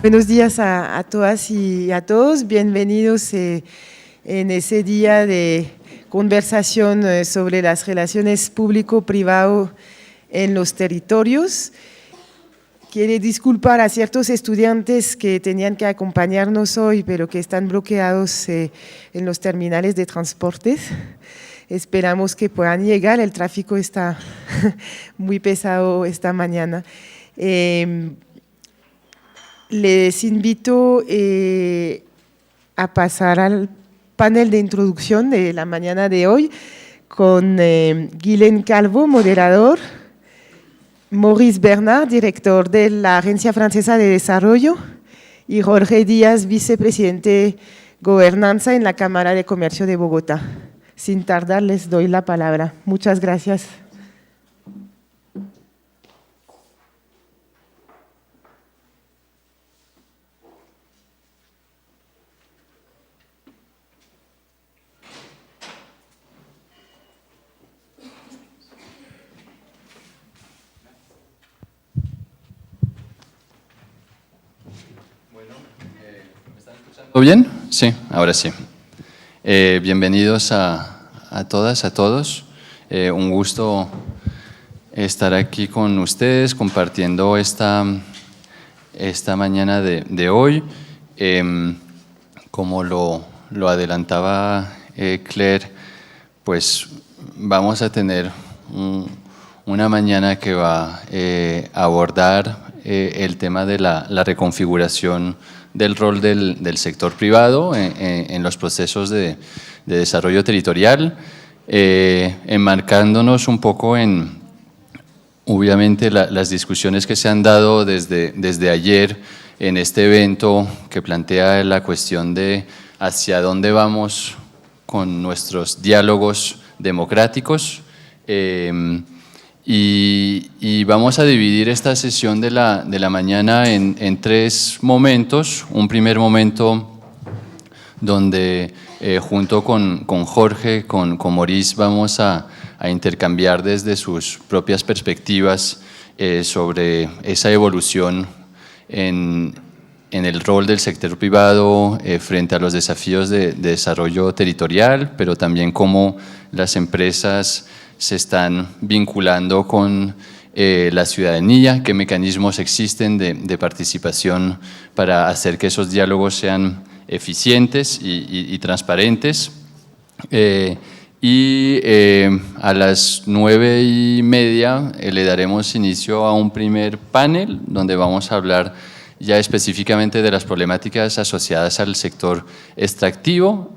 Buenos días a todas y a todos, bienvenidos en ese día de conversación sobre las relaciones público-privado en los territorios. Quiero disculpar a ciertos estudiantes que tenían que acompañarnos hoy, pero que están bloqueados en los terminales de transportes. Esperamos que puedan llegar, el tráfico está muy pesado esta mañana. Les invito a pasar al panel de introducción de la mañana de hoy con Guilhem Calvo, moderador, Maurice Bernard, director de la Agencia Francesa de Desarrollo, y Jorge Díaz, vicepresidente de Gobernanza en la Cámara de Comercio de Bogotá. Sin tardar, les doy la palabra. Muchas gracias. ¿Todo bien? Sí, ahora sí. Bienvenidos a todas, a todos. Un gusto estar aquí con ustedes compartiendo esta mañana de hoy. Como lo adelantaba Claire, pues vamos a tener una mañana que va a abordar el tema de la reconfiguración del rol del sector privado en los procesos de desarrollo territorial, enmarcándonos un poco en, obviamente, las discusiones que se han dado desde ayer en este evento que plantea la cuestión de hacia dónde vamos con nuestros diálogos democráticos. Y vamos a dividir esta sesión de la mañana en tres momentos. Un primer momento donde junto con Jorge, con Maurice, vamos a intercambiar desde sus propias perspectivas sobre esa evolución en el rol del sector privado frente a los desafíos de desarrollo territorial, pero también cómo las empresas se están vinculando con la ciudadanía, qué mecanismos existen de participación para hacer que esos diálogos sean eficientes y transparentes. A las 9:30 le daremos inicio a un primer panel donde vamos a hablar ya específicamente de las problemáticas asociadas al sector extractivo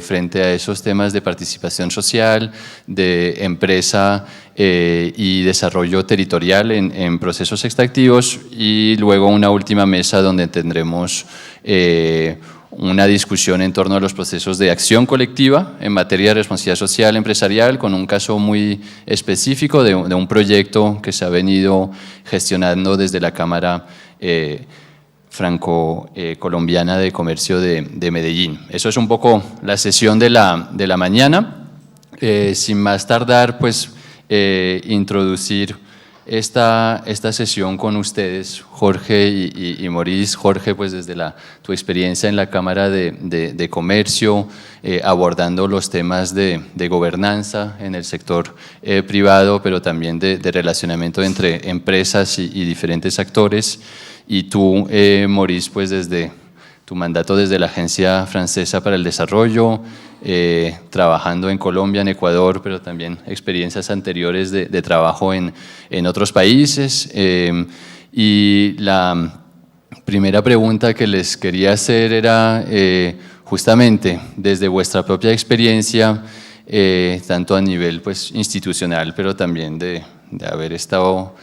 frente a esos temas de participación social, de empresa y desarrollo territorial en procesos extractivos, y luego una última mesa donde tendremos una discusión en torno a los procesos de acción colectiva en materia de responsabilidad social empresarial, con un caso muy específico de un proyecto que se ha venido gestionando desde la Cámara franco-colombiana de comercio de Medellín. Eso es un poco la sesión de la mañana. Sin más tardar, pues introducir esta sesión con ustedes, Jorge y Maurice. Jorge, pues desde tu experiencia en la Cámara de Comercio, abordando los temas de gobernanza en el sector privado, pero también de relacionamiento entre empresas y diferentes actores. Y tú, Maurice, pues desde tu mandato desde la Agencia Francesa para el Desarrollo, trabajando en Colombia, en Ecuador, pero también experiencias anteriores de trabajo en otros países. Y la primera pregunta que les quería hacer era justamente desde vuestra propia experiencia, tanto a nivel pues, institucional, pero también de haber estado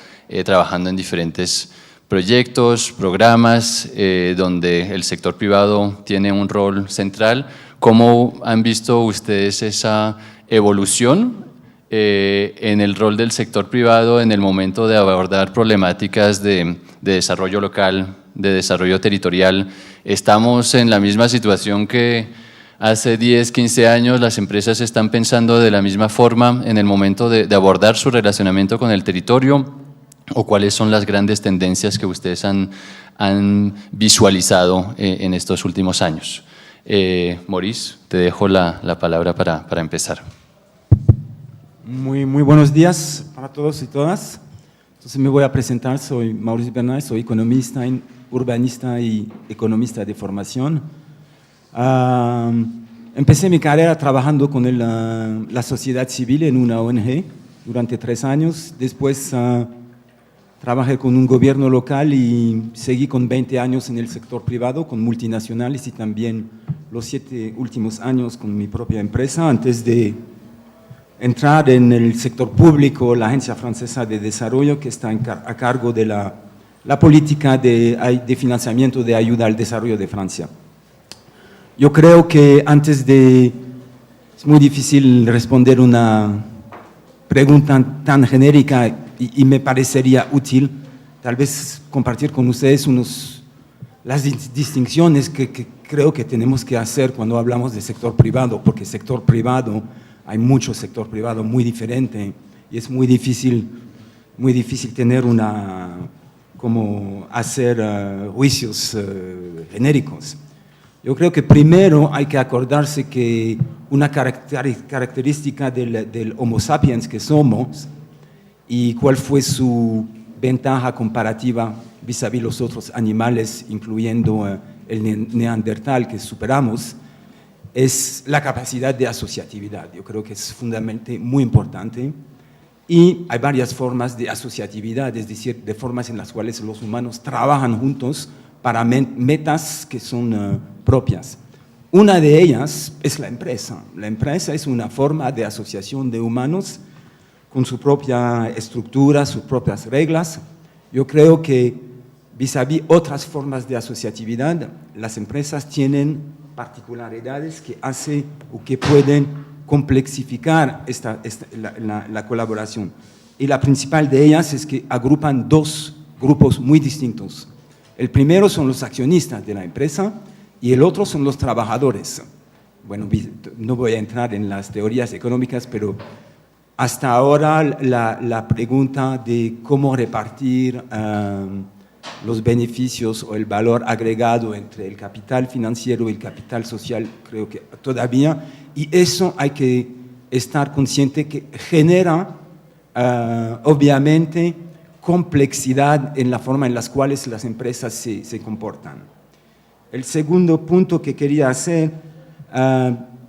trabajando en diferentes proyectos, programas donde el sector privado tiene un rol central. ¿Cómo han visto ustedes esa evolución en el rol del sector privado en el momento de abordar problemáticas de desarrollo local, de desarrollo territorial? ¿Estamos en la misma situación que hace 10, 15 años? ¿Las empresas están pensando de la misma forma en el momento de abordar su relacionamiento con el territorio? o cuáles son las grandes tendencias que ustedes han visualizado en estos últimos años. Maurice, te dejo la palabra para empezar. Muy buenos días para todos y todas. Entonces me voy a presentar, soy Maurice Bernal, soy economista, urbanista y economista de formación. Empecé mi carrera trabajando con la sociedad civil en una ONG durante 3 años. Después trabajé con un gobierno local y seguí con 20 años en el sector privado, con multinacionales, y también los 7 últimos años con mi propia empresa, antes de entrar en el sector público, la Agencia Francesa de Desarrollo, que está a cargo de la política de financiamiento de ayuda al desarrollo de Francia. Yo creo que es muy difícil responder una pregunta tan genérica y me parecería útil tal vez compartir con ustedes las distinciones que creo que tenemos que hacer cuando hablamos de sector privado, porque sector privado, hay mucho sector privado muy diferente y es muy difícil tener hacer juicios genéricos. Yo creo que primero hay que acordarse que una característica del Homo sapiens que somos y cuál fue su ventaja comparativa vis-à-vis los otros animales, incluyendo el neandertal que superamos, es la capacidad de asociatividad. Yo creo que es fundamentalmente muy importante y hay varias formas de asociatividad, es decir, de formas en las cuales los humanos trabajan juntos para metas que son propias. Una de ellas es la empresa. La empresa es una forma de asociación de humanos con su propia estructura, sus propias reglas. Yo creo que vis-à-vis otras formas de asociatividad, las empresas tienen particularidades que hacen o que pueden complexificar la colaboración. Y la principal de ellas es que agrupan 2 grupos muy distintos. El primero son los accionistas de la empresa y el otro son los trabajadores. Bueno, no voy a entrar en las teorías económicas, pero hasta ahora la pregunta de cómo repartir los beneficios o el valor agregado entre el capital financiero y el capital social, creo que todavía, y eso hay que estar consciente que genera obviamente complejidad en la forma en las cuales las empresas se comportan. El segundo punto que quería hacer,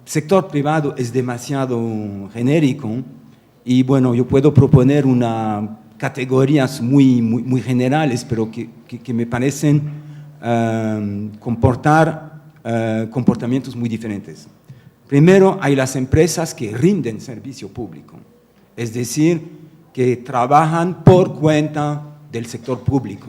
sector privado es demasiado genérico y bueno, yo puedo proponer categorías muy generales, pero que me parecen comportar comportamientos muy diferentes. Primero, hay las empresas que rinden servicio público, es decir, que trabajan por cuenta del sector público.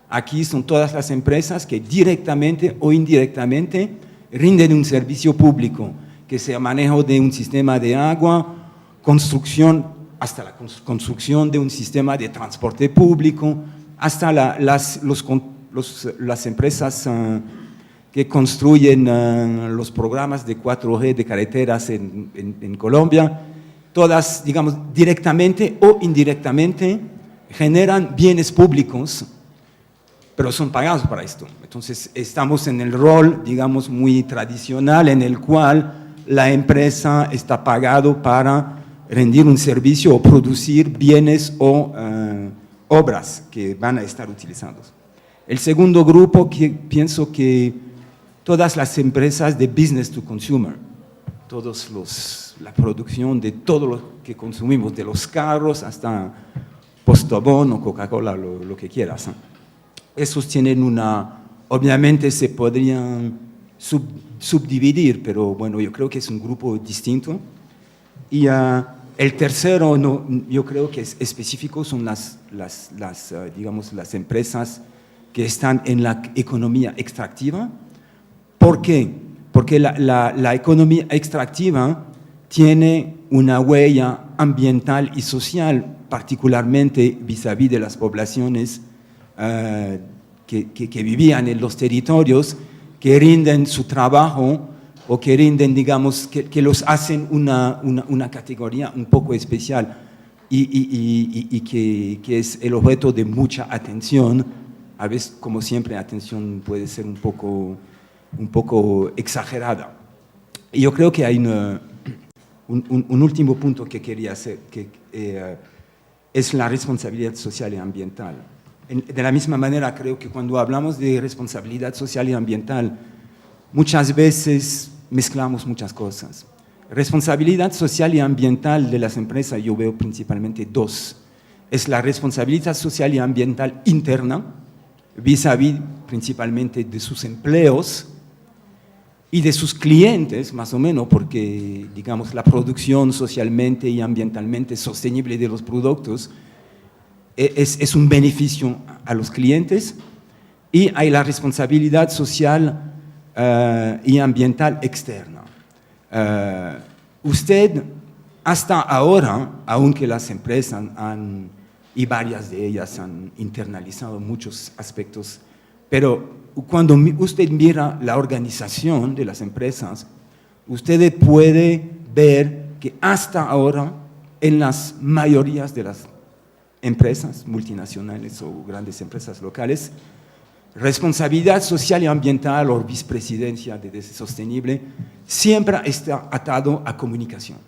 Aquí son todas las empresas que directamente o indirectamente rinden un servicio público, que sea manejo de un sistema de agua, construcción, hasta la construcción de un sistema de transporte público, hasta las empresas que construyen los programas de 4G de carreteras en Colombia. Todas, digamos, directamente o indirectamente generan bienes públicos, pero son pagados para esto. Entonces, estamos en el rol, digamos, muy tradicional en el cual la empresa está pagado para rendir un servicio o producir bienes o obras que van a estar utilizados. El segundo grupo, que pienso que todas las empresas de business to consumer, la producción de todo lo que consumimos, de los carros hasta Postobón o Coca-Cola, lo que quieras. Esos tienen obviamente se podrían subdividir, pero bueno, yo creo que es un grupo distinto. Y el tercero, yo creo que es específico, son digamos, las empresas que están en la economía extractiva. ¿Por qué? Porque la economía extractiva tiene una huella ambiental y social, particularmente vis-à-vis de las poblaciones que vivían en los territorios, que rinden su trabajo o que rinden, digamos, que los hacen una categoría un poco especial. y que es el objeto de mucha atención. A veces, como siempre, atención puede ser un poco exagerada. Y yo creo que hay un último punto que quería hacer, que es la responsabilidad social y ambiental. De la misma manera, creo que cuando hablamos de responsabilidad social y ambiental, muchas veces mezclamos muchas cosas. Responsabilidad social y ambiental de las empresas yo veo principalmente dos. Es la responsabilidad social y ambiental interna, vis-a-vis principalmente de sus empleos y de sus clientes, más o menos, porque, digamos, la producción socialmente y ambientalmente sostenible de los productos es un beneficio a los clientes, y hay la responsabilidad social y ambiental externa. Usted, hasta ahora, aunque las empresas y varias de ellas han internalizado muchos aspectos, pero cuando usted mira la organización de las empresas, usted puede ver que hasta ahora, en las mayorías de las empresas multinacionales o grandes empresas locales, responsabilidad social y ambiental o vicepresidencia de sostenible siempre está atado a comunicación.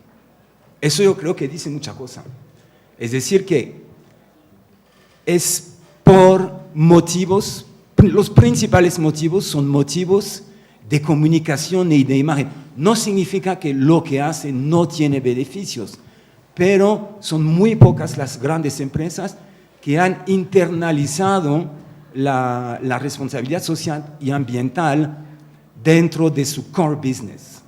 Eso yo creo que dice mucha cosa. Es decir, que es por motivos, los principales motivos son motivos de comunicación y de imagen. No significa que lo que hace no tiene beneficios, pero son muy pocas las grandes empresas que han internalizado la responsabilidad social y ambiental dentro de su core business.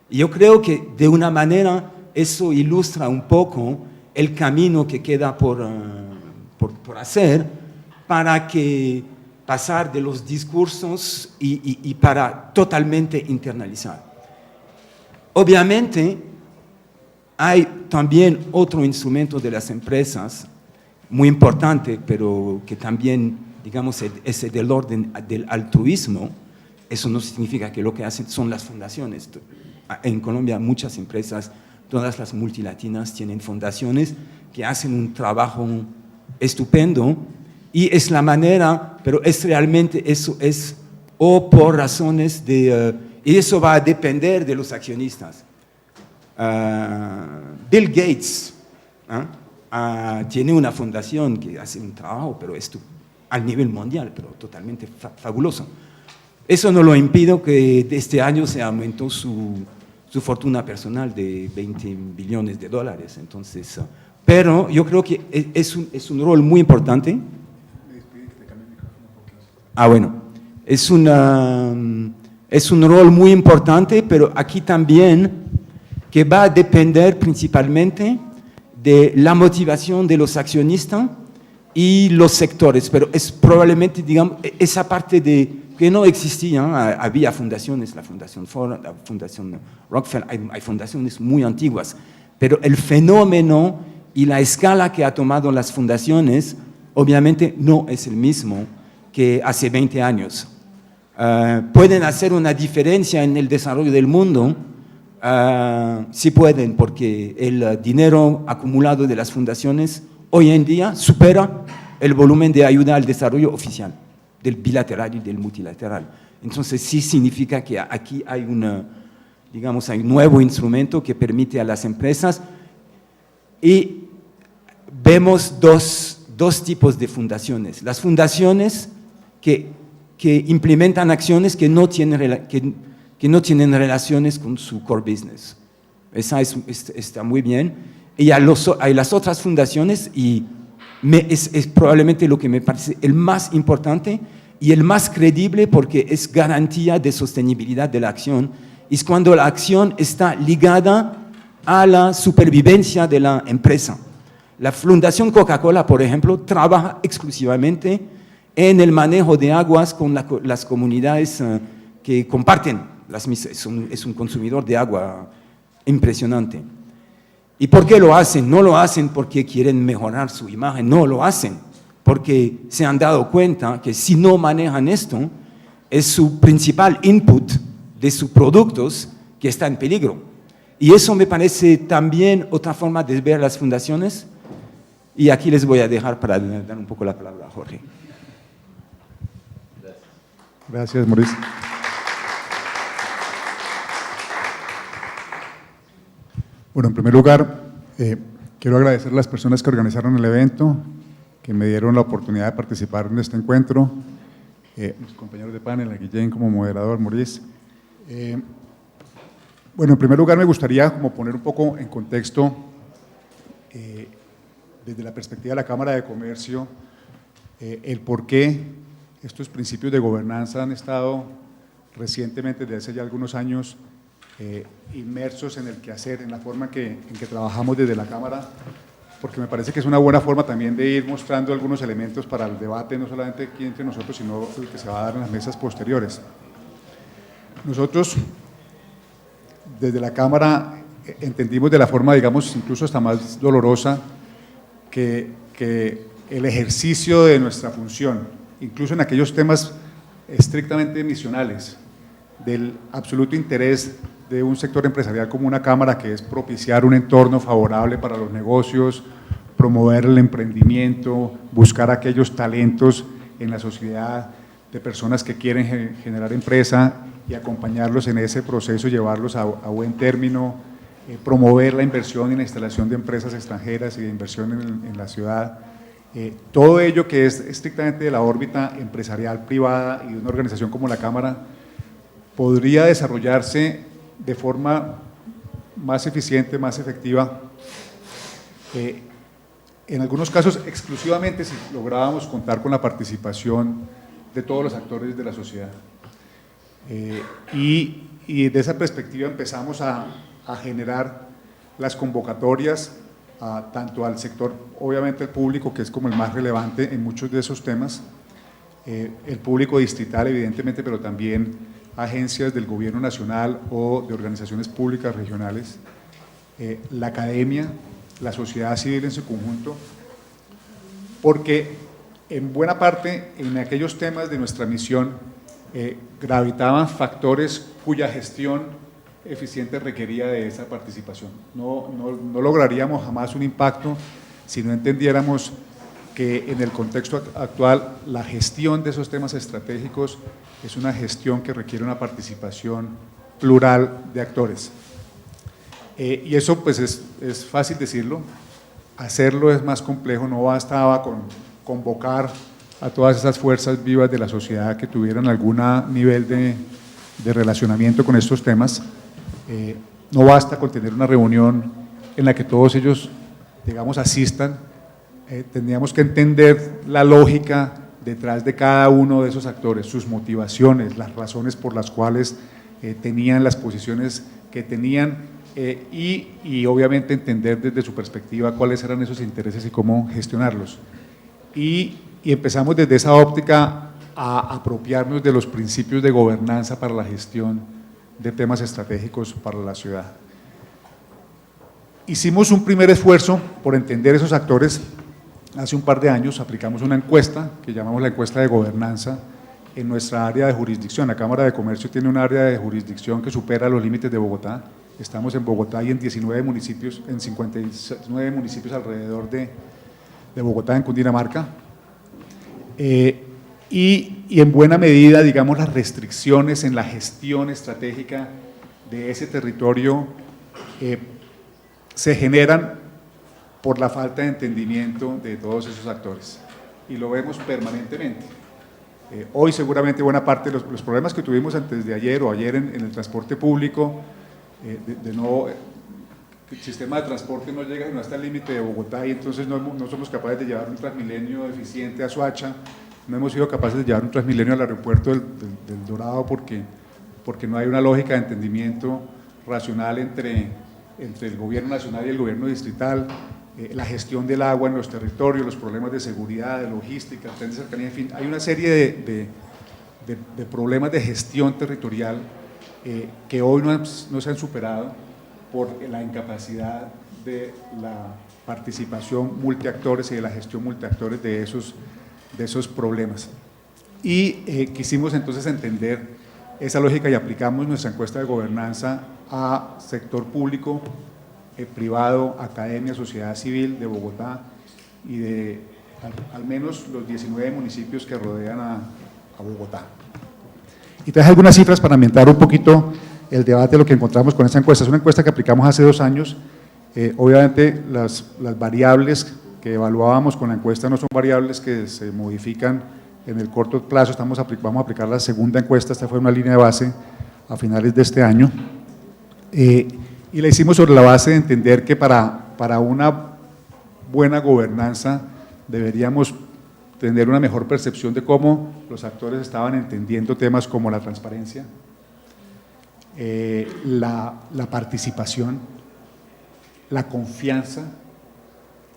Y yo creo que de una manera eso ilustra un poco el camino que queda por hacer para que pasar de los discursos y para totalmente internalizar. Obviamente, hay también otro instrumento de las empresas muy importante, pero que también, digamos, es del orden del altruismo. Eso no significa que lo que hacen son las fundaciones. En Colombia muchas empresas, todas las multilatinas tienen fundaciones que hacen un trabajo estupendo, y es la manera, pero es realmente eso es o por razones de, y eso va a depender de los accionistas. Bill Gates tiene una fundación que hace un trabajo, pero esto al nivel mundial, pero totalmente fabuloso. Eso no lo impide que este año se aumentó su fortuna personal de $20 billones. Entonces, pero yo creo que es un rol muy importante. Bueno, es un rol muy importante, pero aquí también que va a depender principalmente de la motivación de los accionistas y los sectores, pero es probablemente, digamos, esa parte de que no existía, había fundaciones, la Fundación Ford, la Fundación Rockefeller, hay fundaciones muy antiguas, pero el fenómeno y la escala que ha tomado las fundaciones obviamente no es el mismo que hace 20 años. ¿Pueden hacer una diferencia en el desarrollo del mundo? Sí pueden, porque el dinero acumulado de las fundaciones hoy en día supera el volumen de ayuda al desarrollo oficial, del bilateral y del multilateral. Entonces sí significa que aquí hay digamos, hay un nuevo instrumento que permite a las empresas, y vemos dos tipos de fundaciones. Las fundaciones que implementan acciones que no tienen relaciones con su core business. Esa está muy bien. Y hay las otras fundaciones, y es probablemente lo que me parece el más importante y el más creíble, porque es garantía de sostenibilidad de la acción. Es cuando la acción está ligada a la supervivencia de la empresa. La Fundación Coca-Cola, por ejemplo, trabaja exclusivamente en el manejo de aguas con las comunidades que comparten las mismas. Es un consumidor de agua impresionante. ¿Y por qué lo hacen? No lo hacen porque quieren mejorar su imagen, no lo hacen porque se han dado cuenta que si no manejan esto, es su principal input de sus productos que está en peligro. Y eso me parece también otra forma de ver las fundaciones, Y aquí les voy a dejar para dar un poco la palabra a Jorge. Gracias, Maurice. Bueno, en primer lugar, quiero agradecer a las personas que organizaron el evento, que me dieron la oportunidad de participar en este encuentro, mis compañeros de panel, a Guillén como moderador, Maurice. Bueno, en primer lugar me gustaría como poner un poco en contexto, desde la perspectiva de la Cámara de Comercio, el por qué estos principios de gobernanza han estado recientemente, desde hace ya algunos años, inmersos en el quehacer, en la forma en que trabajamos desde la Cámara, porque me parece que es una buena forma también de ir mostrando algunos elementos para el debate, no solamente aquí entre nosotros, sino el que se va a dar en las mesas posteriores. Nosotros, desde la Cámara, entendimos de la forma, digamos, incluso hasta más dolorosa, que el ejercicio de nuestra función, incluso en aquellos temas estrictamente misionales, del absoluto interés de un sector empresarial como una Cámara, que es propiciar un entorno favorable para los negocios, promover el emprendimiento, buscar aquellos talentos en la sociedad de personas que quieren generar empresa y acompañarlos en ese proceso, llevarlos a buen término, promover la inversión y la instalación de empresas extranjeras y de inversión en la ciudad. Todo ello que es estrictamente de la órbita empresarial privada y de una organización como la Cámara, podría desarrollarse de forma más eficiente, más efectiva, en algunos casos exclusivamente si lográbamos contar con la participación de todos los actores de la sociedad. Y de esa perspectiva empezamos a generar las convocatorias tanto al sector, obviamente el público, que es como el más relevante en muchos de esos temas, el público distrital evidentemente, pero también agencias del gobierno nacional o de organizaciones públicas regionales, la academia, la sociedad civil en su conjunto, porque en buena parte en aquellos temas de nuestra misión gravitaban factores cuya gestión eficiente requería de esa participación. No lograríamos jamás un impacto si no entendiéramos que en el contexto actual la gestión de esos temas estratégicos es una gestión que requiere una participación plural de actores. Y eso pues es fácil decirlo, hacerlo es más complejo. No bastaba con convocar a todas esas fuerzas vivas de la sociedad que tuvieran algún nivel de relacionamiento con estos temas. No basta con tener una reunión en la que todos ellos, digamos, asistan. Tendríamos que entender la lógica detrás de cada uno de esos actores, sus motivaciones, las razones por las cuales tenían las posiciones que tenían y obviamente entender desde su perspectiva cuáles eran esos intereses y cómo gestionarlos. Y empezamos desde esa óptica a apropiarnos de los principios de gobernanza para la gestión de temas estratégicos para la ciudad. Hicimos un primer esfuerzo por entender esos actores. Hace un par de años aplicamos una encuesta que llamamos la encuesta de gobernanza en nuestra área de jurisdicción. La Cámara de Comercio tiene un área de jurisdicción que supera los límites de Bogotá. Estamos en Bogotá y en 19 municipios, en 59 municipios alrededor de Bogotá, en Cundinamarca. Y en buena medida, digamos, las restricciones en la gestión estratégica de ese territorio se generan por la falta de entendimiento de todos esos actores, y lo vemos permanentemente. Hoy seguramente buena parte de los problemas que tuvimos antes de ayer o ayer en el transporte público, el sistema de transporte no llega, no está al límite de Bogotá y entonces no somos capaces de llevar un Transmilenio eficiente a Soacha, no hemos sido capaces de llevar un Transmilenio al aeropuerto del Dorado porque no hay una lógica de entendimiento racional entre el gobierno nacional y el gobierno distrital. La gestión del agua en los territorios, los problemas de seguridad, de logística, de cercanía, en fin, hay una serie de problemas de gestión territorial que hoy no se han superado por la incapacidad de la participación multiactores y de la gestión multiactores de esos problemas. Y quisimos entonces entender esa lógica y aplicamos nuestra encuesta de gobernanza a sector público, privado, academia, sociedad civil de Bogotá y de al menos los 19 municipios que rodean a Bogotá. Y traje algunas cifras para ambientar un poquito el debate de lo que encontramos con esta encuesta. Es una encuesta que aplicamos hace 2 años. Obviamente las variables que evaluábamos con la encuesta no son variables que se modifican en el corto plazo. Vamos a aplicar la segunda encuesta, esta fue una línea de base a finales de este año. Y la hicimos sobre la base de entender que para una buena gobernanza deberíamos tener una mejor percepción de cómo los actores estaban entendiendo temas como la transparencia, la participación, la confianza,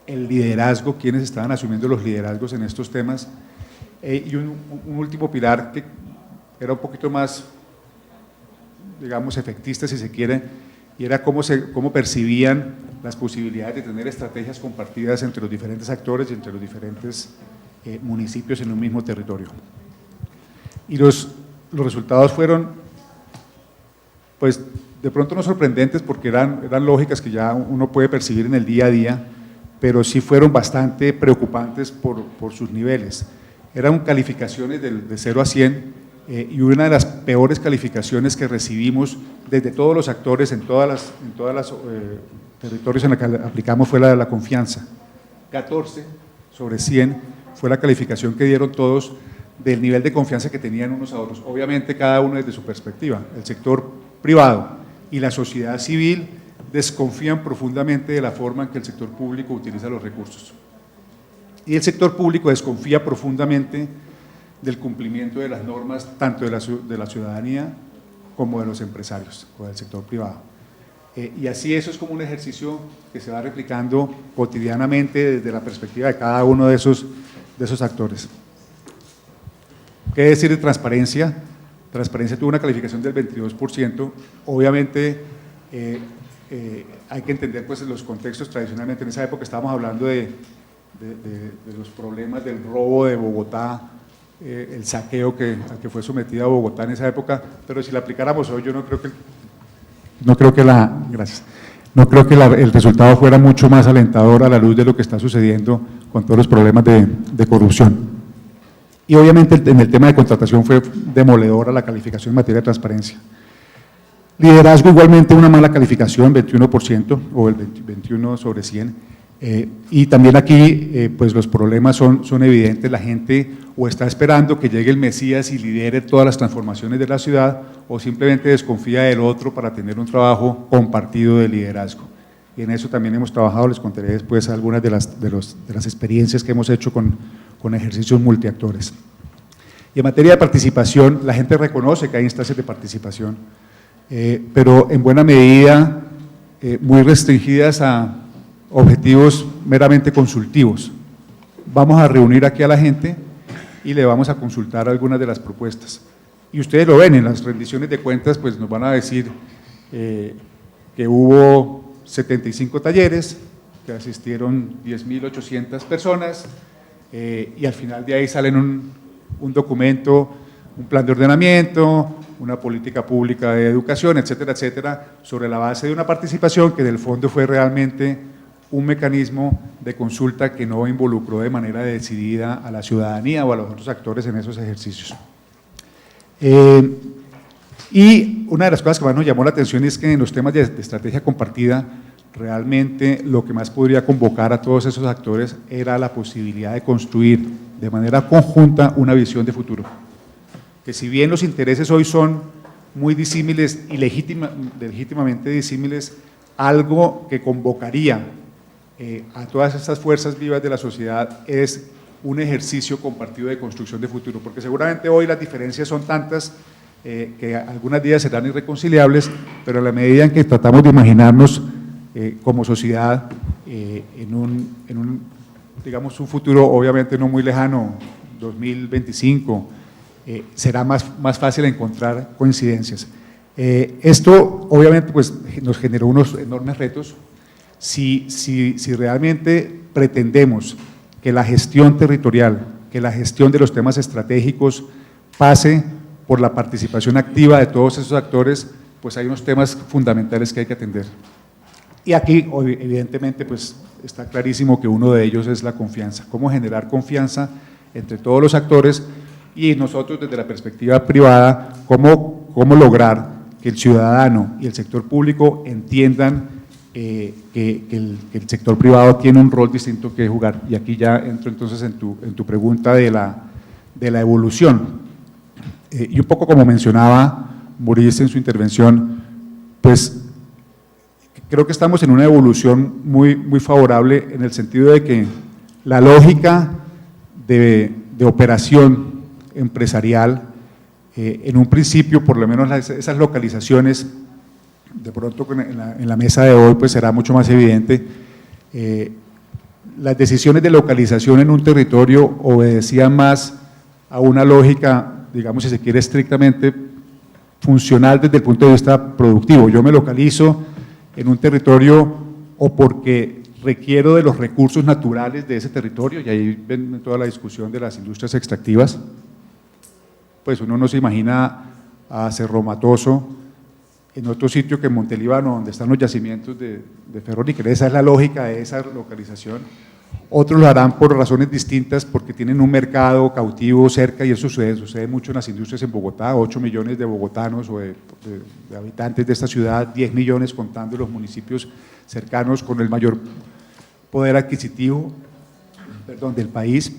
el liderazgo, quienes estaban asumiendo los liderazgos en estos temas, y un último pilar que era un poquito más, digamos, efectista si se quiere, y era cómo percibían las posibilidades de tener estrategias compartidas entre los diferentes actores y entre los diferentes municipios en un mismo territorio. Y los resultados fueron, pues, de pronto no sorprendentes porque eran lógicas que ya uno puede percibir en el día a día, pero sí fueron bastante preocupantes por sus niveles. Eran calificaciones de 0 a 100, y una de las peores calificaciones que recibimos desde todos los actores en todas las territorios en los que aplicamos fue la de la confianza. 14 sobre 100 fue la calificación que dieron todos del nivel de confianza que tenían unos a otros. Obviamente cada uno desde su perspectiva. El sector privado y la sociedad civil desconfían profundamente de la forma en que el sector público utiliza los recursos. Y el sector público desconfía profundamente del cumplimiento de las normas tanto de la ciudadanía como de los empresarios o del sector privado. Y así eso es como un ejercicio que se va replicando cotidianamente desde la perspectiva de cada uno de esos actores. ¿Qué decir de transparencia? Transparencia tuvo una calificación del 22%, obviamente hay que entender pues los contextos. Tradicionalmente en esa época estábamos hablando de los problemas del robo de Bogotá, el saqueo al que fue sometida Bogotá en esa época, pero si la aplicáramos hoy yo no creo que el resultado fuera mucho más alentador a la luz de lo que está sucediendo con todos los problemas de corrupción. Y obviamente en el tema de contratación fue demoledora la calificación en materia de transparencia. Liderazgo igualmente una mala calificación, 21% o el 21 sobre 100. Y también aquí pues los problemas son evidentes. La gente o está esperando que llegue el Mesías y lidere todas las transformaciones de la ciudad, o simplemente desconfía del otro para tener un trabajo compartido de liderazgo. Y en eso también hemos trabajado. Les contaré después algunas de las experiencias que hemos hecho con ejercicios multiactores. Y en materia de participación, la gente reconoce que hay instancias de participación, pero en buena medida muy restringidas a objetivos meramente consultivos. Vamos a reunir aquí a la gente y le vamos a consultar algunas de las propuestas. Y ustedes lo ven en las rendiciones de cuentas, pues nos van a decir que hubo 75 talleres, que asistieron 10.800 personas, y al final de ahí salen un documento, un plan de ordenamiento, una política pública de educación, etcétera, etcétera, sobre la base de una participación que del fondo fue realmente un mecanismo de consulta que no involucró de manera decidida a la ciudadanía o a los otros actores en esos ejercicios. Y una de las cosas que más nos llamó la atención es que en los temas de estrategia compartida, realmente lo que más podría convocar a todos esos actores era la posibilidad de construir de manera conjunta una visión de futuro. Que si bien los intereses hoy son muy disímiles y legítimamente disímiles, algo que convocaría a todas estas fuerzas vivas de la sociedad es un ejercicio compartido de construcción de futuro, porque seguramente hoy las diferencias son tantas que algunos días serán irreconciliables, pero en la medida en que tratamos de imaginarnos como sociedad en un digamos un futuro obviamente no muy lejano, 2025, será más fácil encontrar coincidencias. Esto obviamente pues, nos generó unos enormes retos. Si realmente pretendemos que la gestión territorial, que la gestión de los temas estratégicos pase por la participación activa de todos esos actores, pues hay unos temas fundamentales que hay que atender. Y aquí, evidentemente, pues está clarísimo que uno de ellos es la confianza. Cómo generar confianza entre todos los actores y nosotros desde la perspectiva privada, cómo lograr que el ciudadano y el sector público entiendan que el sector privado tiene un rol distinto que jugar. Y aquí ya entro entonces en tu pregunta de la evolución. Y un poco como mencionaba Maurice en su intervención, pues creo que estamos en una evolución muy favorable en el sentido de que la lógica de operación empresarial, en un principio, por lo menos esas localizaciones, de pronto en la mesa de hoy pues será mucho más evidente, las decisiones de localización en un territorio obedecían más a una lógica, digamos si se quiere estrictamente funcional desde el punto de vista productivo. Yo me localizo en un territorio o porque requiero de los recursos naturales de ese territorio, y ahí ven toda la discusión de las industrias extractivas, pues uno no se imagina a Cerro Matoso en otro sitio que en Montelíbano, donde están los yacimientos de ferroníquel. Esa es la lógica de esa localización. Otros lo harán por razones distintas, porque tienen un mercado cautivo cerca, y eso sucede mucho en las industrias en Bogotá. 8 millones de bogotanos o de habitantes de esta ciudad, 10 millones contando los municipios cercanos con el mayor poder adquisitivo del país,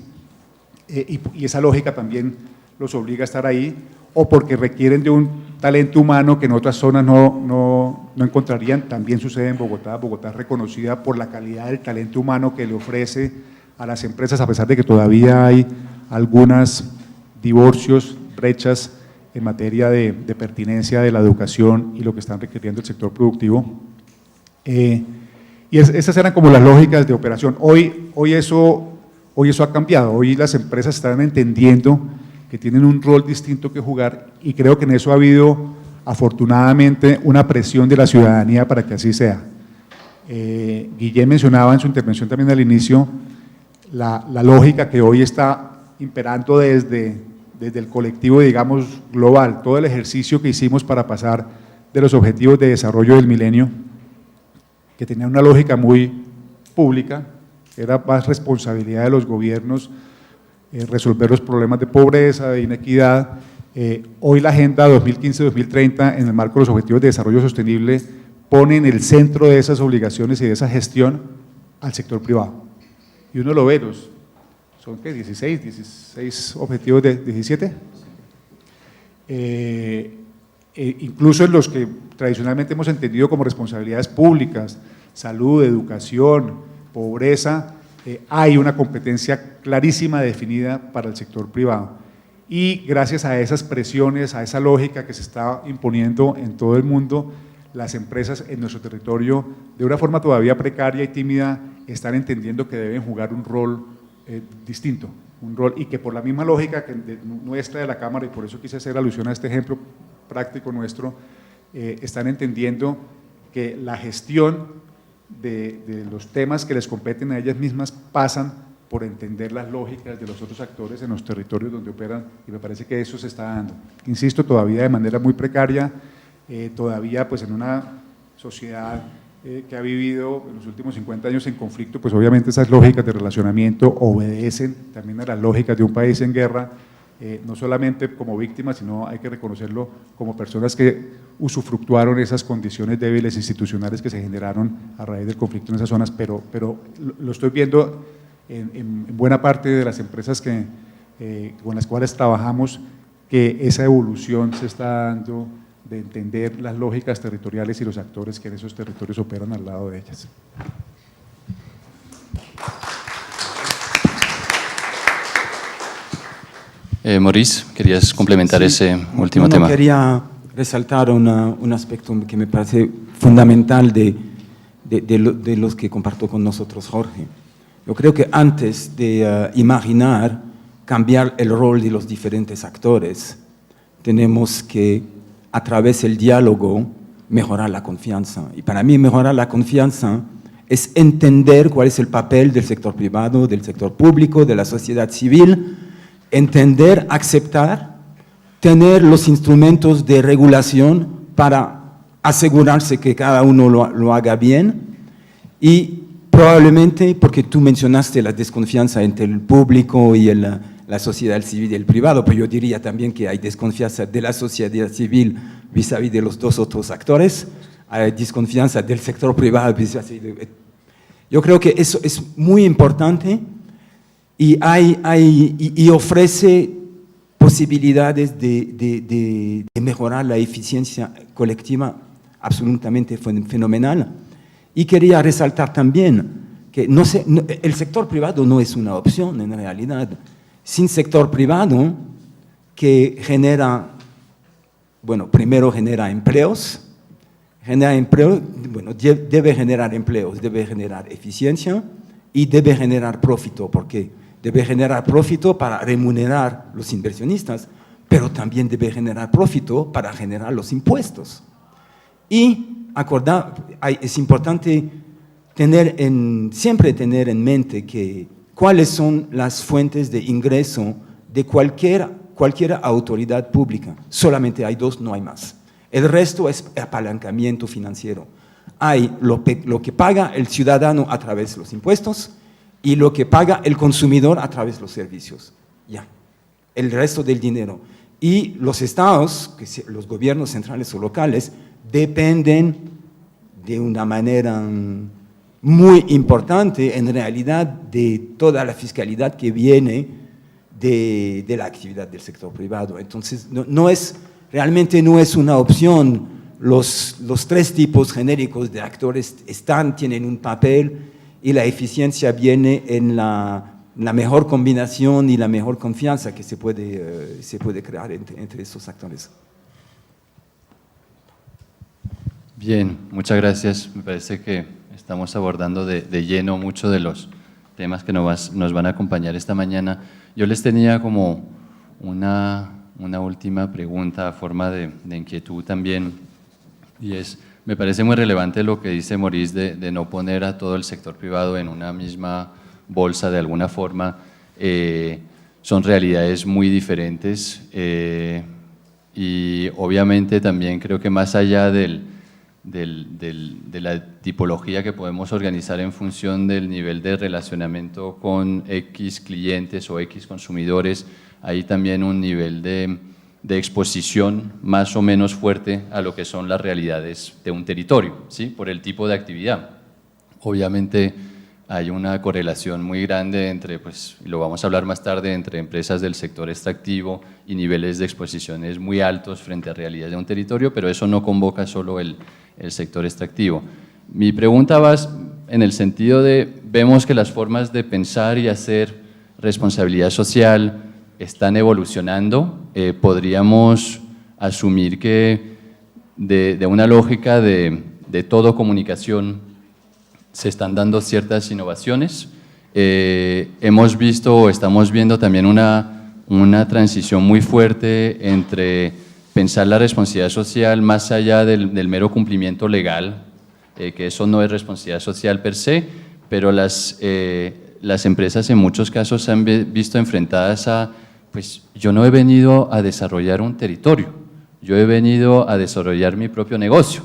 y esa lógica también los obliga a estar ahí, o porque requieren de un talento humano que en otras zonas no encontrarían. También sucede en Bogotá. Bogotá es reconocida por la calidad del talento humano que le ofrece a las empresas, a pesar de que todavía hay algunos divorcios, brechas en materia de pertinencia de la educación y lo que están requiriendo el sector productivo. Y esas eran como las lógicas de operación. Hoy eso ha cambiado. Hoy las empresas están entendiendo que tienen un rol distinto que jugar, y creo que en eso ha habido afortunadamente una presión de la ciudadanía para que así sea. Guillén mencionaba en su intervención también al inicio la lógica que hoy está imperando desde el colectivo, digamos, global, todo el ejercicio que hicimos para pasar de los objetivos de desarrollo del milenio, que tenía una lógica muy pública, era más responsabilidad de los gobiernos resolver los problemas de pobreza, de inequidad. Hoy la Agenda 2015-2030, en el marco de los Objetivos de Desarrollo Sostenible, pone en el centro de esas obligaciones y de esa gestión al sector privado. Y uno lo ve, ¿son qué? 16 objetivos de 17. Incluso en los que tradicionalmente hemos entendido como responsabilidades públicas, salud, educación, pobreza, hay una competencia clarísima definida para el sector privado. Y gracias a esas presiones, a esa lógica que se está imponiendo en todo el mundo, las empresas en nuestro territorio, de una forma todavía precaria y tímida, están entendiendo que deben jugar un rol distinto, un rol, y que por la misma lógica nuestra de la Cámara, y por eso quise hacer alusión a este ejemplo práctico nuestro, están entendiendo que la gestión de los temas que les competen a ellas mismas pasan por entender las lógicas de los otros actores en los territorios donde operan, y me parece que eso se está dando. Insisto, todavía de manera muy precaria, todavía pues en una sociedad que ha vivido en los últimos 50 años en conflicto, pues obviamente esas lógicas de relacionamiento obedecen también a las lógicas de un país en guerra, no solamente como víctimas, sino hay que reconocerlo como personas que usufructuaron esas condiciones débiles institucionales que se generaron a raíz del conflicto en esas zonas, pero lo estoy viendo en buena parte de las empresas con las cuales trabajamos, que esa evolución se está dando de entender las lógicas territoriales y los actores que en esos territorios operan al lado de ellas. Maurice, ¿querías complementar ese último tema? Quería resaltar un aspecto que me parece fundamental de los que comparto con nosotros Jorge. Yo creo que antes de imaginar cambiar el rol de los diferentes actores, tenemos que, a través del diálogo, mejorar la confianza. Y para mí mejorar la confianza es entender cuál es el papel del sector privado, del sector público, de la sociedad civil, entender, aceptar, tener los instrumentos de regulación para asegurarse que cada uno lo haga bien, Y probablemente, porque tú mencionaste la desconfianza entre el público y la sociedad civil y el privado, pero yo diría también que hay desconfianza de la sociedad civil vis-à-vis de los dos otros actores, hay desconfianza del sector privado vis-à-vis de... Yo creo que eso es muy importante y ofrece posibilidades de mejorar la eficiencia colectiva absolutamente fenomenal. Y quería resaltar también que el sector privado no es una opción en realidad. Sin sector privado, que genera, bueno, primero genera empleos, bueno, debe generar empleos, debe generar eficiencia y debe generar profito, porque debe generar profito para remunerar los inversionistas, pero también debe generar profito para generar los impuestos. Y es importante siempre tener en mente que cuáles son las fuentes de ingreso de cualquier autoridad pública. Solamente hay dos, no hay más. El resto es apalancamiento financiero. Hay lo que paga el ciudadano a través de los impuestos y lo que paga el consumidor a través de los servicios. Ya. El resto del dinero. Y los estados, los gobiernos centrales o locales, dependen de una manera muy importante, en realidad, de toda la fiscalidad que viene de la actividad del sector privado. Entonces, realmente no es una opción. Los tres tipos genéricos de actores tienen un papel y la eficiencia viene en la mejor combinación y la mejor confianza que se puede crear entre estos actores. Bien, muchas gracias. Me parece que estamos abordando de lleno muchos de los temas que nos van a acompañar esta mañana. Yo les tenía como una última pregunta a forma de inquietud también, y me parece muy relevante lo que dice Maurice de no poner a todo el sector privado en una misma bolsa de alguna forma. Son realidades muy diferentes y obviamente también creo que más allá de la tipología que podemos organizar en función del nivel de relacionamiento con X clientes o X consumidores, hay también un nivel de exposición más o menos fuerte a lo que son las realidades de un territorio, ¿sí? Por el tipo de actividad. Obviamente hay una correlación muy grande entre, pues, y lo vamos a hablar más tarde, entre empresas del sector extractivo y niveles de exposiciones muy altos frente a realidades de un territorio, pero eso no convoca solo el sector extractivo. Mi pregunta va en el sentido de, vemos que las formas de pensar y hacer responsabilidad social están evolucionando. Podríamos asumir que de una lógica de todo comunicación se están dando ciertas innovaciones. Hemos visto o estamos viendo también una transición muy fuerte entre pensar la responsabilidad social más allá del mero cumplimiento legal, que eso no es responsabilidad social per se, pero las empresas en muchos casos se han visto enfrentadas a, pues yo no he venido a desarrollar un territorio, yo he venido a desarrollar mi propio negocio.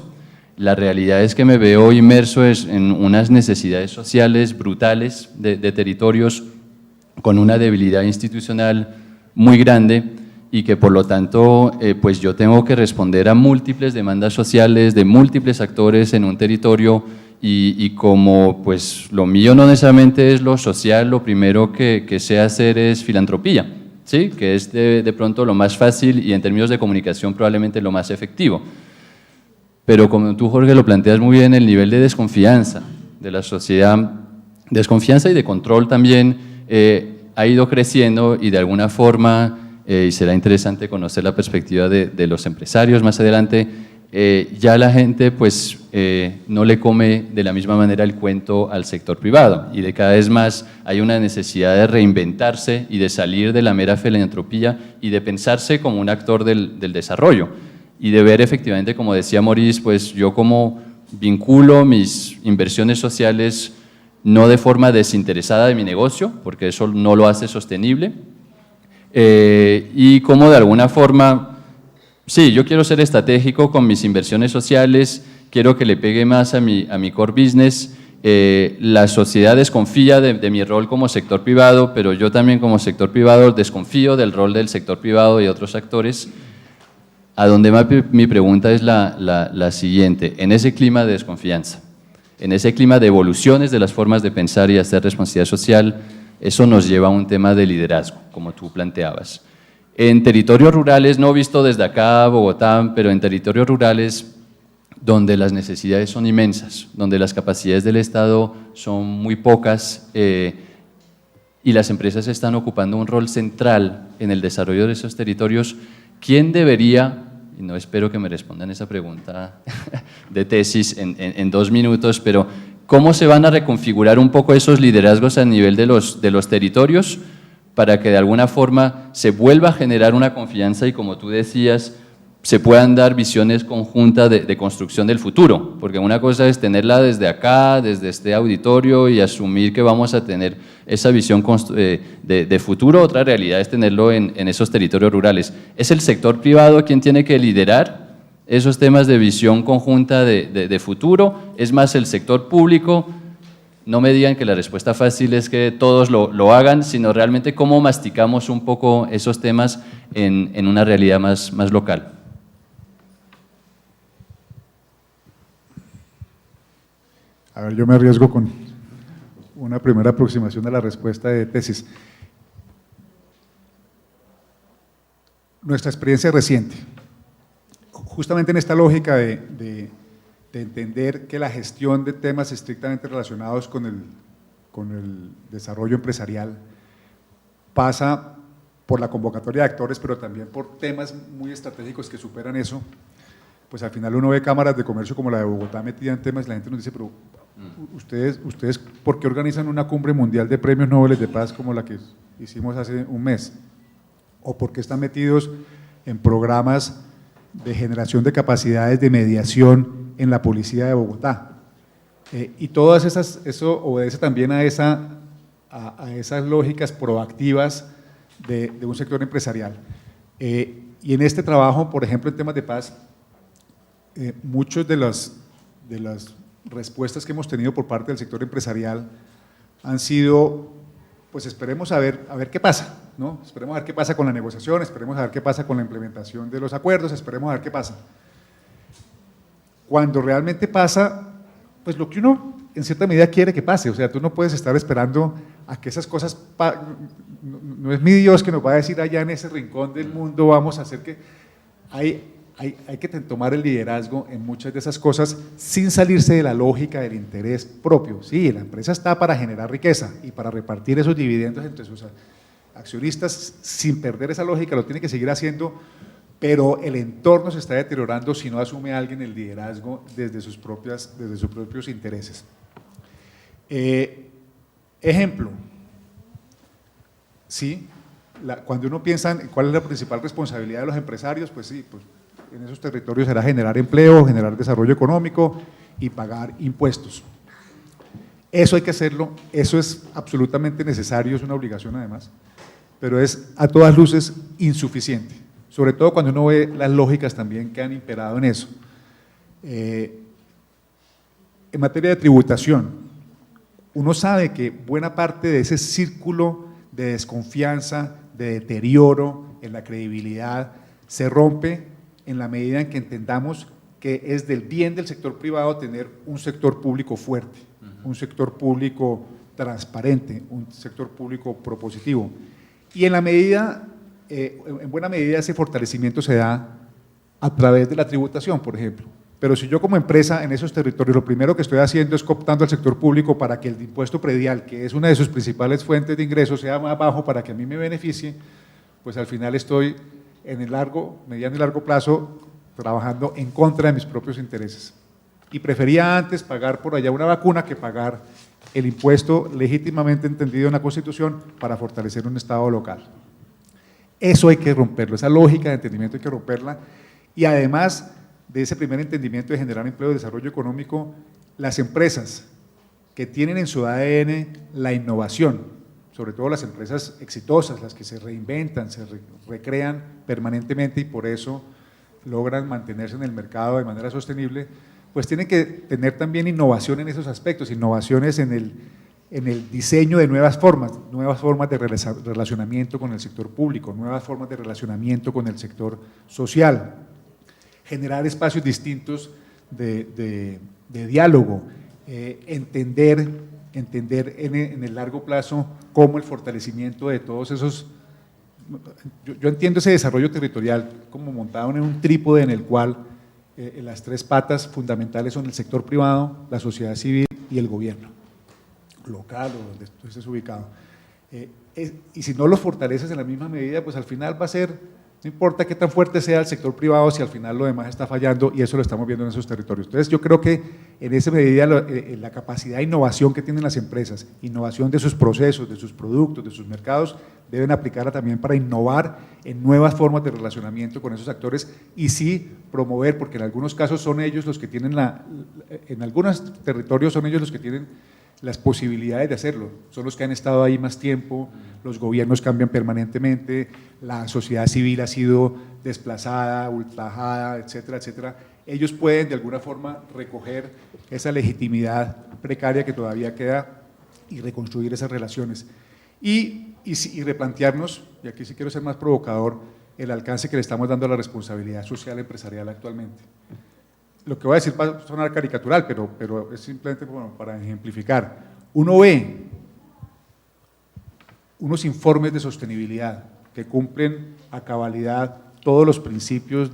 La realidad es que me veo inmerso en unas necesidades sociales brutales de territorios con una debilidad institucional muy grande y que por lo tanto pues yo tengo que responder a múltiples demandas sociales de múltiples actores en un territorio y como pues lo mío no necesariamente es lo social, lo primero que sé hacer es filantropía, ¿sí? Que es de pronto lo más fácil y en términos de comunicación probablemente lo más efectivo. Pero como tú, Jorge, lo planteas muy bien, el nivel de desconfianza de la sociedad, desconfianza y de control también ha ido creciendo y de alguna forma, y será interesante conocer la perspectiva de los empresarios más adelante, ya la gente pues no le come de la misma manera el cuento al sector privado y de cada vez más hay una necesidad de reinventarse y de salir de la mera filantropía y de pensarse como un actor del desarrollo y de ver efectivamente, como decía Maurice, pues yo como vinculo mis inversiones sociales no de forma desinteresada de mi negocio, porque eso no lo hace sostenible, y como de alguna forma, sí, yo quiero ser estratégico con mis inversiones sociales, quiero que le pegue más a mi core business La sociedad desconfía de mi rol como sector privado, pero yo también como sector privado desconfío del rol del sector privado y otros actores. A donde va mi pregunta es la siguiente: en ese clima de desconfianza, en ese clima de evoluciones de las formas de pensar y hacer responsabilidad social, eso nos lleva a un tema de liderazgo, como tú planteabas. En territorios rurales, no visto desde acá, Bogotá, pero en territorios rurales donde las necesidades son inmensas, donde las capacidades del Estado son muy pocas y las empresas están ocupando un rol central en el desarrollo de esos territorios, ¿quién debería, y no espero que me respondan esa pregunta de tesis en 2 minutos, pero cómo se van a reconfigurar un poco esos liderazgos a nivel de los territorios para que de alguna forma se vuelva a generar una confianza y, como tú decías, se puedan dar visiones conjuntas de construcción del futuro? Porque una cosa es tenerla desde acá, desde este auditorio, y asumir que vamos a tener esa visión de futuro. Otra realidad es tenerlo en esos territorios rurales. ¿Es el sector privado quien tiene que liderar esos temas de visión conjunta de futuro? ¿Es más el sector público? No me digan que la respuesta fácil es que todos lo hagan, sino realmente cómo masticamos un poco esos temas en una realidad más local. A ver, yo me arriesgo con una primera aproximación a la respuesta de tesis. Nuestra experiencia reciente, justamente en esta lógica de entender que la gestión de temas estrictamente relacionados con el desarrollo empresarial pasa por la convocatoria de actores, pero también por temas muy estratégicos que superan eso, pues al final uno ve cámaras de comercio como la de Bogotá metida en temas y la gente nos dice, pero ustedes ¿por qué organizan una cumbre mundial de premios Nobel de paz como la que hicimos hace un mes? ¿O por qué están metidos en programas de generación de capacidades de mediación en la policía de Bogotá? Y todas eso obedece también a esas lógicas proactivas de un sector empresarial. Y en este trabajo, por ejemplo, en temas de paz, muchas de las respuestas que hemos tenido por parte del sector empresarial han sido, pues esperemos a ver qué pasa, ¿no? Esperemos a ver qué pasa con la negociación, esperemos a ver qué pasa con la implementación de los acuerdos, esperemos a ver qué pasa. Cuando realmente pasa, pues lo que uno en cierta medida quiere que pase, o sea, tú no puedes estar esperando a que esas cosas, no es mi Dios que nos va a decir allá en ese rincón del mundo, vamos a hacer que… Hay que tomar el liderazgo en muchas de esas cosas sin salirse de la lógica del interés propio. Sí, la empresa está para generar riqueza y para repartir esos dividendos entre sus accionistas sin perder esa lógica, lo tiene que seguir haciendo, pero el entorno se está deteriorando si no asume alguien el liderazgo desde sus propios intereses. Ejemplo, sí, cuando uno piensa en cuál es la principal responsabilidad de los empresarios, pues sí, pues en esos territorios será generar empleo, generar desarrollo económico y pagar impuestos. Eso hay que hacerlo, eso es absolutamente necesario, es una obligación además, pero es a todas luces insuficiente, sobre todo cuando uno ve las lógicas también que han imperado en eso. En materia de tributación, uno sabe que buena parte de ese círculo de desconfianza, de deterioro en la credibilidad, se rompe en la medida en que entendamos que es del bien del sector privado tener un sector público fuerte, un sector público transparente, un sector público propositivo. Y en buena medida ese fortalecimiento se da a través de la tributación, por ejemplo. Pero si yo como empresa en esos territorios lo primero que estoy haciendo es cooptando al sector público para que el impuesto predial, que es una de sus principales fuentes de ingresos, sea más bajo para que a mí me beneficie, pues al final estoy en el mediano y largo plazo trabajando en contra de mis propios intereses. Y prefería antes pagar por allá una vacuna que pagar el impuesto legítimamente entendido en la Constitución para fortalecer un Estado local. Eso hay que romperlo, esa lógica de entendimiento hay que romperla, y además de ese primer entendimiento de generar empleo y desarrollo económico, las empresas que tienen en su ADN la innovación, sobre todo las empresas exitosas, las que se reinventan, se recrean permanentemente y por eso logran mantenerse en el mercado de manera sostenible, pues tienen que tener también innovación en esos aspectos, innovaciones en el diseño de nuevas formas de relacionamiento con el sector público, nuevas formas de relacionamiento con el sector social, generar espacios distintos de diálogo, entender en el largo plazo cómo el fortalecimiento de todos esos. Yo entiendo ese desarrollo territorial como montado en un trípode en el cual las tres patas fundamentales son el sector privado, la sociedad civil y el gobierno local o donde tú estés ubicado. Y si no los fortaleces en la misma medida, pues al final va a ser, no importa qué tan fuerte sea el sector privado, si al final lo demás está fallando, y eso lo estamos viendo en esos territorios. Entonces yo creo que en esa medida la capacidad de innovación que tienen las empresas, innovación de sus procesos, de sus productos, de sus mercados, deben aplicarla también para innovar en nuevas formas de relacionamiento con esos actores y sí promover, porque en algunos casos son ellos los que tienen en algunos territorios son ellos los que tienen las posibilidades de hacerlo, son los que han estado ahí más tiempo, los gobiernos cambian permanentemente, la sociedad civil ha sido desplazada, ultrajada, etcétera, etcétera. Ellos pueden de alguna forma recoger esa legitimidad precaria que todavía queda y reconstruir esas relaciones. Y replantearnos, y aquí sí quiero ser más provocador, el alcance que le estamos dando a la responsabilidad social empresarial actualmente. Lo que voy a decir va a sonar caricatural, pero es simplemente para ejemplificar. Uno ve unos informes de sostenibilidad que cumplen a cabalidad todos los principios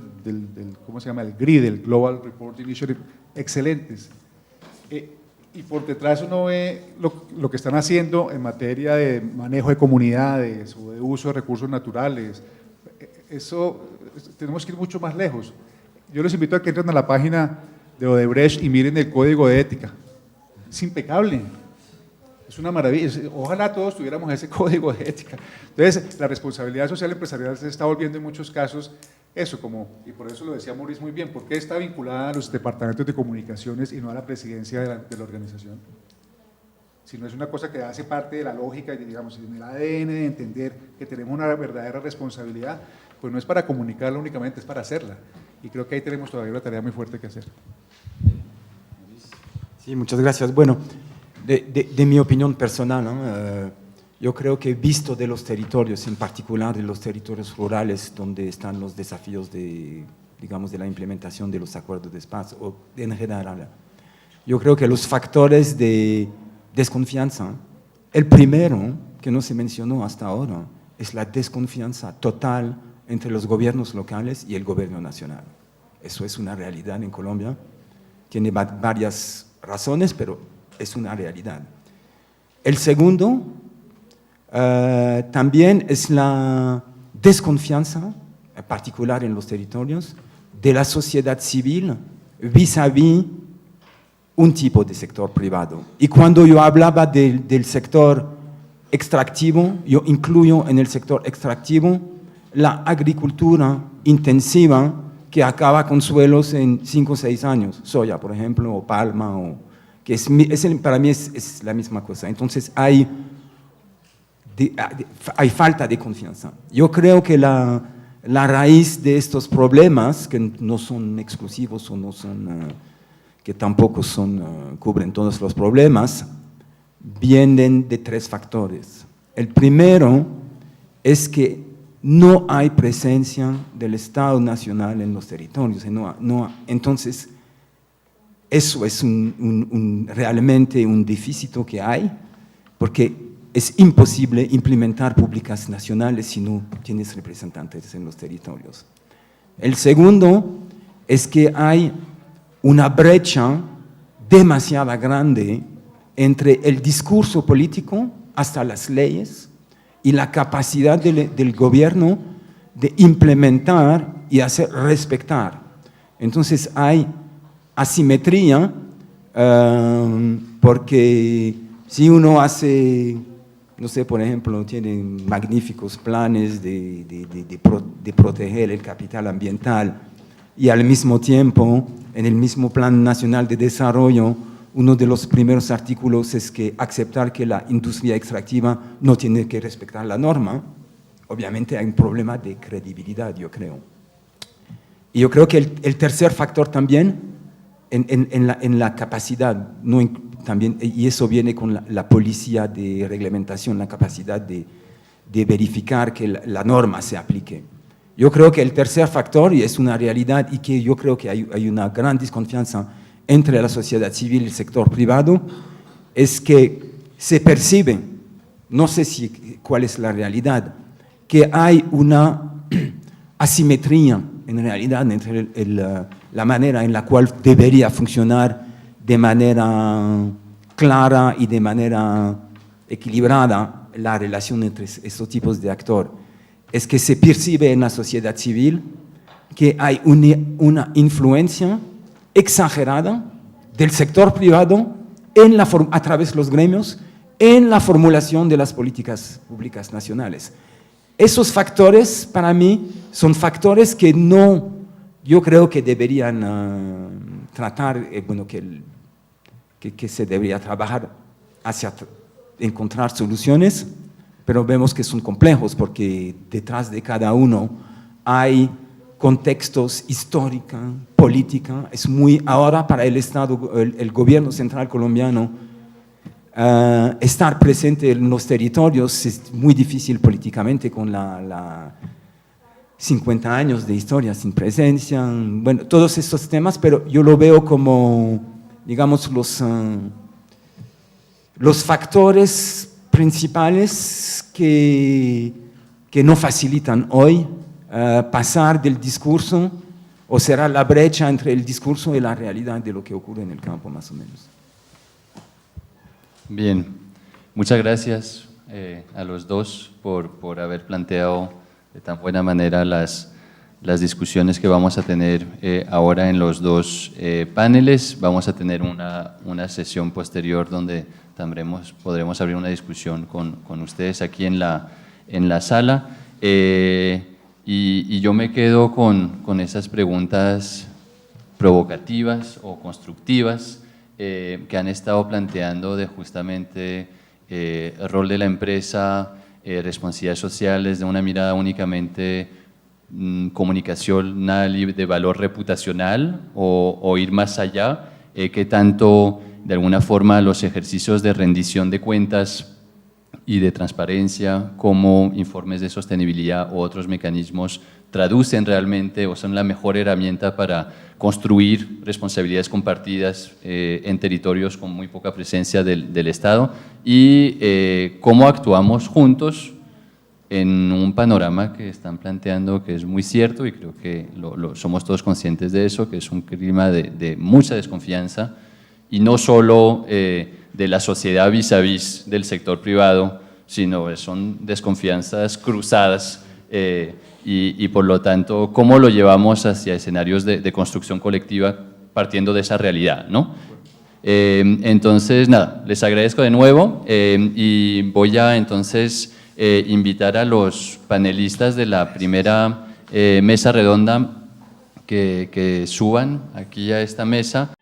¿cómo se llama? El GRI, el Global Report Initiative, excelentes. Y por detrás uno ve lo que están haciendo en materia de manejo de comunidades o de uso de recursos naturales. Eso, tenemos que ir mucho más lejos. Yo les invito a que entren a la página de Odebrecht y miren el código de ética. Es impecable, es una maravilla. Ojalá todos tuviéramos ese código de ética. Entonces, la responsabilidad social empresarial se está volviendo en muchos casos eso, y por eso lo decía Maurice muy bien, ¿por qué está vinculada a los departamentos de comunicaciones y no a la presidencia de la organización? Si no es una cosa que hace parte de la lógica, digamos, en el ADN de entender que tenemos una verdadera responsabilidad, pues no es para comunicarla únicamente, es para hacerla. Y creo que ahí tenemos todavía una tarea muy fuerte que hacer. Sí, muchas gracias. Bueno, de mi opinión personal, ¿no? Yo creo que visto de los territorios, en particular de los territorios rurales, donde están los desafíos digamos, de la implementación de los acuerdos de paz, o en general, yo creo que los factores de desconfianza, el primero que no se mencionó hasta ahora, es la desconfianza total entre los gobiernos locales y el gobierno nacional. Eso es una realidad en Colombia, tiene varias razones, pero es una realidad. El segundo también es la desconfianza, en particular en los territorios, de la sociedad civil vis-à-vis un tipo de sector privado. Y cuando yo hablaba del sector extractivo, yo incluyo en el sector extractivo la agricultura intensiva que acaba con suelos en 5 o 6 años, soya, por ejemplo, o palma, para mí es la misma cosa. Entonces hay falta de confianza. Yo creo que la raíz de estos problemas, que no son exclusivos o no son, que tampoco cubren todos los problemas, vienen de 3 factores. El primero es que no hay presencia del Estado Nacional en los territorios. Entonces, eso es realmente un déficit que hay, porque es imposible implementar políticas nacionales si no tienes representantes en los territorios. El segundo es que hay una brecha demasiado grande entre el discurso político hasta las leyes y la capacidad del gobierno de implementar y hacer respetar. Entonces hay asimetría, porque si uno hace, no sé, por ejemplo, tiene magníficos planes de proteger el capital ambiental y al mismo tiempo, en el mismo Plan Nacional de Desarrollo, uno de los primeros artículos es que aceptar que la industria extractiva no tiene que respetar la norma, obviamente hay un problema de credibilidad, yo creo. Y yo creo que el tercer factor también en la capacidad, también, y eso viene con la policía de reglamentación, la capacidad de verificar que la norma se aplique. Yo creo que el tercer factor, y es una realidad, y que yo creo que hay una gran desconfianza entre la sociedad civil y el sector privado, es que se percibe, no sé cuál es la realidad, que hay una asimetría en realidad entre la manera en la cual debería funcionar de manera clara y de manera equilibrada la relación entre estos tipos de actores. Es que se percibe en la sociedad civil que hay una influencia exagerada del sector privado a través de los gremios en la formulación de las políticas públicas nacionales. Esos factores, para mí, son factores que yo creo que deberían tratar, que se debería trabajar hacia encontrar soluciones, pero vemos que son complejos porque detrás de cada uno hay contextos históricos, política. Es muy ahora para el Estado, el gobierno central colombiano, estar presente en los territorios es muy difícil políticamente con la 50 años de historia sin presencia, bueno, todos estos temas, pero yo lo veo como, digamos, los factores principales que no facilitan hoy pasar del discurso o cerrar la brecha entre el discurso y la realidad de lo que ocurre en el campo, más o menos. Bien, muchas gracias a los dos por haber planteado de tan buena manera las discusiones que vamos a tener ahora en los dos paneles. Vamos a tener una sesión posterior donde podremos abrir una discusión con ustedes aquí en la sala. Y yo me quedo con esas preguntas provocativas o constructivas que han estado planteando de justamente el rol de la empresa, responsabilidades sociales, de una mirada únicamente comunicacional y de valor reputacional o ir más allá, que tanto de alguna forma los ejercicios de rendición de cuentas y de transparencia como informes de sostenibilidad u otros mecanismos traducen realmente o son la mejor herramienta para construir responsabilidades compartidas en territorios con muy poca presencia del Estado y cómo actuamos juntos en un panorama que están planteando que es muy cierto y creo que somos todos conscientes de eso, que es un clima de mucha desconfianza y no solo de la sociedad vis a vis del sector privado, sino son desconfianzas cruzadas y por lo tanto, ¿cómo lo llevamos hacia escenarios de construcción colectiva partiendo de esa realidad, ¿no? Entonces, nada, les agradezco de nuevo y voy a entonces invitar a los panelistas de la primera mesa redonda que suban aquí a esta mesa.